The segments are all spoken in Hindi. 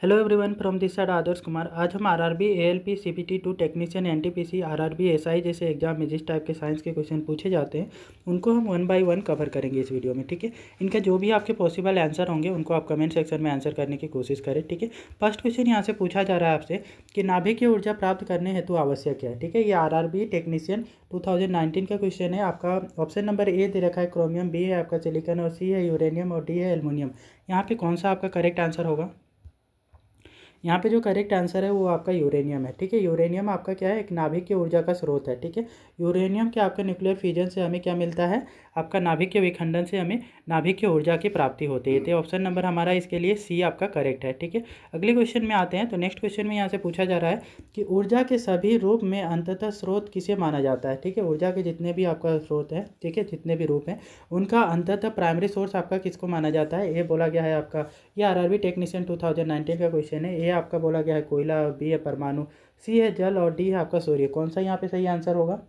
Hello everyone from this side Adarsh Kumar. आज हम RRB ALP CPT 2 technician NTPC RRB SI जैसे एग्जाम में जिस टाइप के साइंस के क्वेश्चन पूछे जाते हैं उनको हम 1 बाय 1 कवर करेंगे इस वीडियो में। ठीक है, इनका जो भी आपके पॉसिबल आंसर होंगे उनको आप कमेंट सेक्शन में आंसर करने की कोशिश करें। ठीक है, फर्स्ट क्वेश्चन यहाँ से पूछा जा रहा है आपसे कि नाभिकीय ऊर्जा प्राप्त करने हेतु आवश्यक क्या है। ठीक है, ये आरआरबी टेक्नीशियन 2019 का क्वेश्चन है। आपका ऑप्शन नंबर ए दे रखा है क्रोमियम, बी है आपका सिलिकॉन और सी है यूरेनियम और डी है एल्युमिनियम। यहाँ पे कौन सा आपका करेक्ट आंसर होगा? यहाँ पे जो करेक्ट आंसर है वो आपका यूरेनियम है। ठीक है, यूरेनियम आपका क्या है, एक नाभिक की ऊर्जा का स्रोत है। ठीक है, यूरेनियम के आपका न्यूक्लियर फिजन से हमें क्या मिलता है, आपका नाभिक के विखंडन से हमें नाभिक की ऊर्जा की प्राप्ति होती है। तो ऑप्शन नंबर हमारा इसके लिए सी आपका करेक्ट है। ठीक है, अगले क्वेश्चन में आते हैं। तो नेक्स्ट क्वेश्चन में यहाँ से पूछा जा रहा है कि ऊर्जा के सभी रूप में अंततः स्रोत किसे माना जाता है। ठीक है, ऊर्जा के जितने भी आपका स्रोत है, ठीक है, जितने भी रूप हैं उनका अंततः प्राइमरी सोर्स आपका किसको माना जाता है। ए बोला गया है आपका, ये आरआरबी टेक्नीशियन 2019 का क्वेश्चन है। ए आपका बोला गया है कोयला, बी है परमाणु, सी है जल और डी है आपका सूर्य। कौन सा यहाँ पे सही आंसर होगा?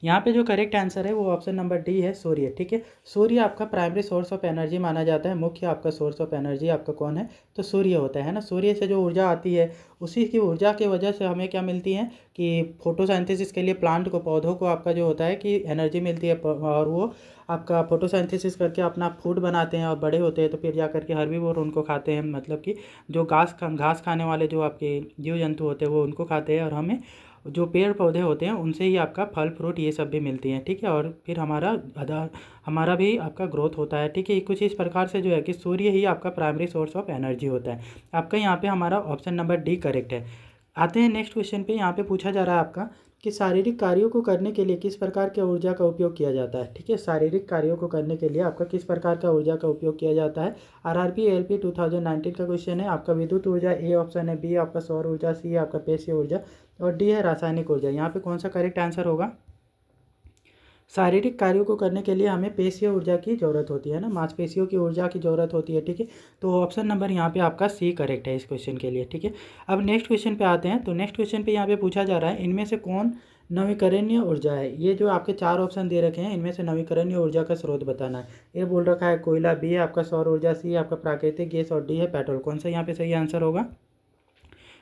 यहाँ पे जो करेक्ट आंसर है वो ऑप्शन नंबर डी है, सूर्य। ठीक है, सूर्य आपका प्राइमरी सोर्स ऑफ एनर्जी माना जाता है। मुख्य आपका सोर्स ऑफ एनर्जी आपका कौन है, तो सूर्य होता है ना। सूर्य से जो ऊर्जा आती है उसी की ऊर्जा की वजह से हमें क्या मिलती है कि फोटोसिंथेसिस के लिए प्लांट को, पौधों को आपका जो होता है कि एनर्जी मिलती है और वो आपका फोटोसिंथेसिस करके अपना फूड बनाते हैं और बड़े होते हैं। तो फिर जा करके हर्बीवोर उनको खाते हैं, मतलब कि जो घास खाने वाले जो आपके जीव जंतु होते हैं वो उनको खाते हैं, और हमें जो पेड़ पौधे होते हैं उनसे ही आपका फल फ्रूट ये सब भी मिलती हैं। ठीक है, और फिर हमारा भी आपका ग्रोथ होता है। ठीक है, कुछ इस प्रकार से जो है कि सूर्य ही आपका प्राइमरी सोर्स ऑफ एनर्जी होता है। आपका यहाँ पे हमारा ऑप्शन नंबर डी करेक्ट है। आते हैं नेक्स्ट क्वेश्चन पे। यहाँ पे पूछा जा रहा है आपका कि शारीरिक कार्यों को करने के लिए किस प्रकार के ऊर्जा का उपयोग किया जाता है। ठीक है, शारीरिक कार्यों को करने के लिए आपका किस प्रकार का ऊर्जा का उपयोग किया जाता है। आरआरबी एएलपी 2019 का क्वेश्चन है। आपका विद्युत ऊर्जा ए ऑप्शन है, बी आपका सौर ऊर्जा, सी आपका पेशीय ऊर्जा और डी है रासायनिक ऊर्जा। यहाँ पे कौन सा करेक्ट आंसर होगा? शारीरिक कार्यों को करने के लिए हमें पेशीय ऊर्जा की ज़रूरत होती है ना, मांसपेशियों की ऊर्जा की ज़रूरत होती है। ठीक है, तो ऑप्शन नंबर यहाँ पे आपका सी करेक्ट है इस क्वेश्चन के लिए। ठीक है, अब नेक्स्ट क्वेश्चन पे आते हैं। तो नेक्स्ट क्वेश्चन पे यहाँ पे पूछा जा रहा है इनमें से कौन नवीकरणीय ऊर्जा है। ये जो आपके चार ऑप्शन दे रखे हैं इनमें से नवीकरणीय ऊर्जा का स्रोत बताना है। ये बोल रखा है कोयला, बी है आपका सौर ऊर्जा, सी आपका प्राकृतिक गैस और डी है पेट्रोल। कौन सा यहाँ पे सही आंसर होगा?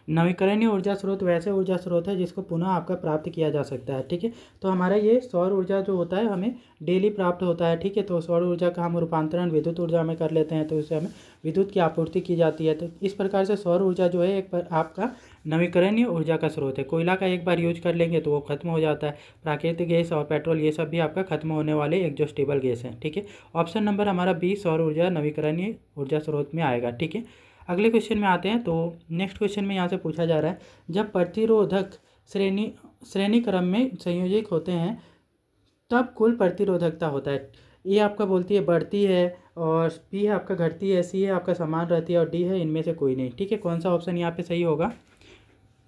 नवीकरणीय ऊर्जा स्रोत वैसे ऊर्जा स्रोत है जिसको पुनः आपका प्राप्त किया जा सकता है। ठीक है, तो हमारा ये सौर ऊर्जा जो होता है हमें डेली प्राप्त होता है। ठीक है, तो सौर ऊर्जा का हम रूपांतरण विद्युत ऊर्जा में कर लेते हैं, तो इससे हमें विद्युत की आपूर्ति की जाती है। तो इस प्रकार से सौर ऊर्जा जो है एक पर आपका नवीकरणीय ऊर्जा का स्रोत है। कोयला का एक बार यूज कर लेंगे तो वो खत्म हो जाता है। प्राकृतिक गैस और पेट्रोल ये सब भी आपका खत्म होने वाले एग्जॉस्टेबल गैस हैं। ठीक है, ऑप्शन नंबर हमारा बी सौर ऊर्जा नवीकरणीय ऊर्जा स्रोत में आएगा। ठीक है, अगले क्वेश्चन में आते हैं। तो नेक्स्ट क्वेश्चन में यहाँ से पूछा जा रहा है जब प्रतिरोधक श्रेणी क्रम में संयोजित होते हैं तब कुल प्रतिरोधकता होता है। ए आपका बोलती है बढ़ती है, और बी है आपका घटती है, सी है आपका समान रहती है और डी है इनमें से कोई नहीं। ठीक है, कौन सा ऑप्शन यहाँ पे सही होगा?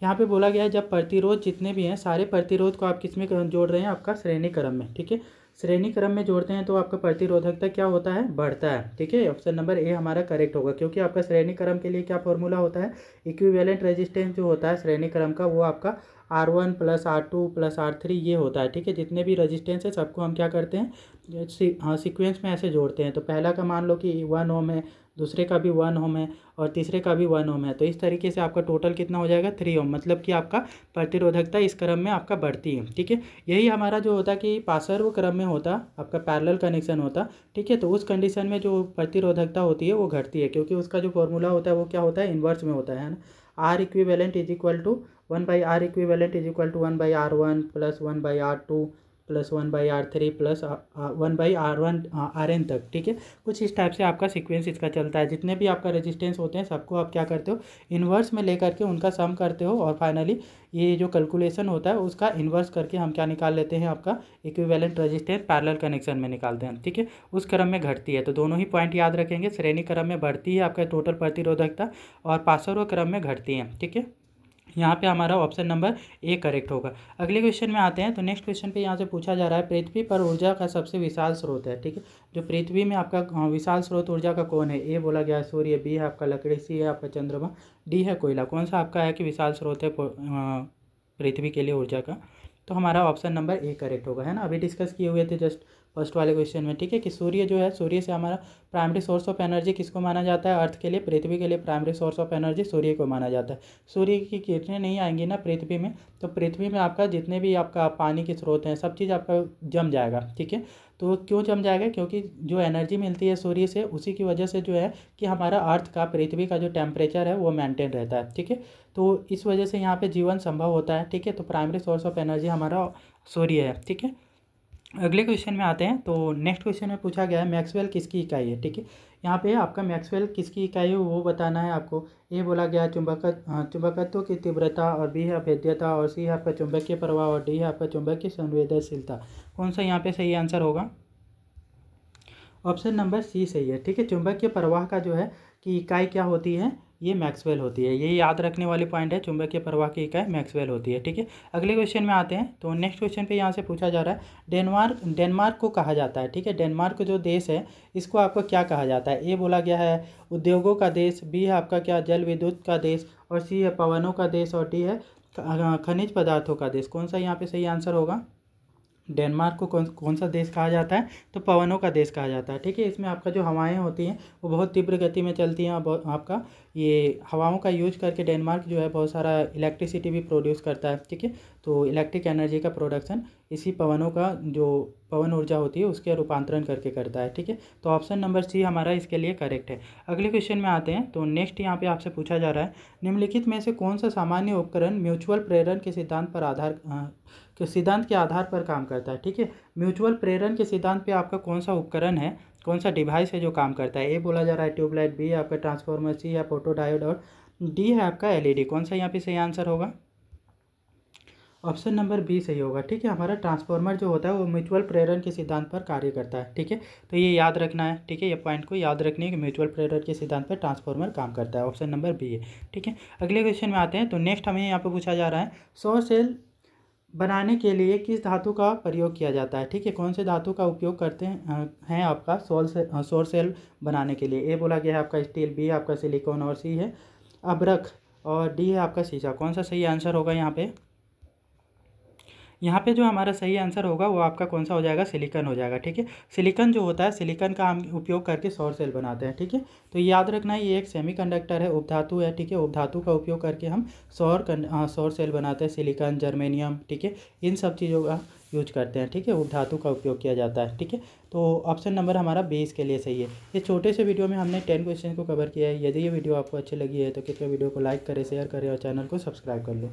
यहाँ पे बोला गया है जब प्रतिरोध जितने भी हैं सारे प्रतिरोध को आप किस में जोड़ रहे हैं, आपका श्रेणी क्रम में। ठीक है, श्रेणी क्रम में जोड़ते हैं तो आपका प्रतिरोधकता क्या होता है, बढ़ता है। ठीक है, ऑप्शन नंबर ए हमारा करेक्ट होगा, क्योंकि आपका श्रेणी क्रम के लिए क्या फॉर्मूला होता है, इक्विवेलेंट रेजिस्टेंस जो होता है श्रेणी क्रम का वो आपका R1 + R2 + R3 ये होता है। ठीक है, जितने भी रजिस्टेंस है सबको हम क्या करते हैं, सीक्वेंस में ऐसे जोड़ते हैं। तो पहला का मान लो कि 1 ओम है, दूसरे का भी 1 ओम है और तीसरे का भी 1 ओम है, तो इस तरीके से आपका टोटल कितना हो जाएगा, 3 ओम। मतलब कि आपका प्रतिरोधकता इस क्रम में आपका बढ़ती है। ठीक है, यही हमारा जो होता है कि पार्श्व क्रम में होता आपका पैरेलल कनेक्शन होता। ठीक है, तो उस कंडीशन में जो प्रतिरोधकता होती है वो घटती है, क्योंकि उसका जो फॉर्मूला होता है वो क्या होता है, इन्वर्स में होता है ना। R equivalent is equal to 1/R equivalent is equal to 1/R1 + 1/R2 + 1/R3 + 1/R1 Rn तक। ठीक है, कुछ इस टाइप से आपका सीक्वेंस इसका चलता है। जितने भी आपका रेजिस्टेंस होते हैं सबको आप क्या करते हो, इन्वर्स में लेकर के उनका सम करते हो, और फाइनली ये जो कैलकुलेशन होता है उसका इन्वर्स करके हम क्या निकाल लेते हैं, आपका इक्विवेलेंट रेजिस्टेंस पैरेलल कनेक्शन में निकालते हैं। ठीक है, उस क्रम में घटती है। तो दोनों ही पॉइंट याद रखेंगे, श्रेणी क्रम में बढ़ती है आपका टोटल प्रतिरोधकता और पार्श्व क्रम में घटती है। ठीक है, यहाँ पे हमारा ऑप्शन नंबर ए करेक्ट होगा। अगले क्वेश्चन में आते हैं। तो नेक्स्ट क्वेश्चन पे यहाँ से पूछा जा रहा है पृथ्वी पर ऊर्जा का सबसे विशाल स्रोत है। ठीक है, जो पृथ्वी में आपका विशाल स्रोत ऊर्जा का कौन है? ए बोला गया है सूर्य, बी है आपका लकड़ी, सी है आपका चंद्रमा, डी है कोयला। कौन सा आपका है कि विशाल स्रोत है पृथ्वी के लिए ऊर्जा का? तो हमारा ऑप्शन नंबर ए करेक्ट होगा, है ना। अभी डिस्कस किए हुए थे जस्ट फर्स्ट वाले क्वेश्चन में, ठीक है, कि सूर्य जो है, सूर्य से हमारा प्राइमरी सोर्स ऑफ एनर्जी किसको माना जाता है, अर्थ के लिए, पृथ्वी के लिए प्राइमरी सोर्स ऑफ एनर्जी सूर्य को माना जाता है। सूर्य की किरणें नहीं आएंगी ना पृथ्वी में, तो पृथ्वी में आपका जितने भी आपका पानी के स्रोत हैं सब चीज़ आपका जम जाएगा, ठीक है। तो क्यों जम जाएगा, क्योंकि जो एनर्जी मिलती है सूर्य से उसी की वजह से जो है कि हमारा अर्थ का, पृथ्वी का जो टेम्परेचर है वो मेंटेन रहता है, ठीक है। तो इस वजह से यहाँ पे जीवन संभव होता है, ठीक है। तो प्राइमरी सोर्स ऑफ एनर्जी हमारा सूर्य है, ठीक है। अगले क्वेश्चन में आते हैं। तो नेक्स्ट क्वेश्चन में पूछा गया है मैक्सवेल किसकी इकाई है, ठीक है। यहाँ पे आपका मैक्सवेल किसकी इकाई है वो बताना है आपको। ए बोला गया है चुंबकत्व की तीव्रता, और बी है अभेद्यता, और सी है आपका चुंबकीय प्रवाह, और डी है आपका चुंबकीय संवेदनशीलता। कौन सा यहाँ पे सही आंसर होगा? ऑप्शन नंबर सी सही है, ठीक है। चुंबकीय प्रवाह का जो है कि इकाई क्या होती है, ये मैक्सवेल होती है। ये याद रखने वाली पॉइंट है, चुंबकीय प्रवाह की इकाई मैक्सवेल होती है, ठीक है। अगले क्वेश्चन में आते हैं। तो नेक्स्ट क्वेश्चन पे यहाँ से पूछा जा रहा है डेनमार्क को कहा जाता है, ठीक है। डेनमार्क जो देश है इसको आपको क्या कहा जाता है? ए बोला गया है उद्योगों का देश, बी है आपका क्या जल विद्युत का देश, और सी है पवनों का देश, और डी है खनिज पदार्थों का देश। कौन सा यहाँ पे सही आंसर होगा? डेनमार्क को कौन सा देश कहा जाता है? तो पवनों का देश कहा जाता है, ठीक है। इसमें आपका जो हवाएं होती हैं वो बहुत तीव्र गति में चलती हैं। आपका ये हवाओं का यूज करके डेनमार्क जो है बहुत सारा इलेक्ट्रिसिटी भी प्रोड्यूस करता है, ठीक है। तो इलेक्ट्रिक एनर्जी का प्रोडक्शन इसी पवनों का, जो पवन ऊर्जा होती है उसके रूपांतरण करके करता है, ठीक है। तो ऑप्शन नंबर सी हमारा इसके लिए करेक्ट है। अगले क्वेश्चन में आते हैं। तो नेक्स्ट यहाँ पे आपसे पूछा जा रहा है निम्नलिखित में से कौन सा सामान्य उपकरण म्यूचुअल प्रेरण के सिद्धांत के आधार पर काम करता है, ठीक है। म्यूचुअल प्रेरण के सिद्धांत पे आपका कौन सा उपकरण है, कौन सा डिवाइस है जो काम करता है? ए बोला जा रहा है ट्यूबलाइट, बी है आपका ट्रांसफार्मर, सी है फोटोडायोड, और डी है आपका एलईडी। कौन सा यहाँ पे सही आंसर होगा? ऑप्शन नंबर बी सही होगा, ठीक है। हमारा ट्रांसफार्मर जो होता है वो म्यूचुअल प्रेरण के सिद्धांत पर कार्य करता है, ठीक है। तो ये याद रखना है, ठीक है। ये पॉइंट को याद रखने है कि म्यूचुअल प्रेरण के सिद्धांत पर ट्रांसफार्मर काम करता है। ऑप्शन नंबर बी है, ठीक है। अगले क्वेश्चन में आते हैं। तो नेक्स्ट हमें यहाँ पर पूछा जा रहा है सौर सेल बनाने के लिए किस धातु का प्रयोग किया जाता है, ठीक है। कौन से धातु का उपयोग करते हैं आपका सौर सेल बनाने के लिए? ए बोला गया है आपका स्टील, बी है आपका सिलिकॉन, और सी है अभ्रक, और डी है आपका शीशा। कौन सा सही आंसर होगा यहाँ पे? यहाँ पे जो हमारा सही आंसर होगा वो आपका कौन सा हो जाएगा? सिलिकॉन हो जाएगा, ठीक है। सिलिकॉन जो होता है, सिलिकॉन का हम उपयोग करके सौर सेल बनाते हैं, ठीक है। तो याद रखना है ये एक सेमीकंडक्टर है, उपधातु है, ठीक है। उपधातु का उपयोग करके हम सौर सेल बनाते हैं। सिलिकॉन, जर्मेनियम, ठीक है, इन सब चीज़ों का यूज करते हैं, ठीक है। उपधातु का उपयोग किया जाता है, ठीक है। तो ऑप्शन नंबर हमारा 20 के लिए सही है। ये छोटे से वीडियो में हमने 10 क्वेश्चन को कवर किया है। यदि ये वीडियो आपको अच्छी लगी है तो कृपया वीडियो को लाइक करें, शेयर करें और चैनल को सब्सक्राइब कर लो।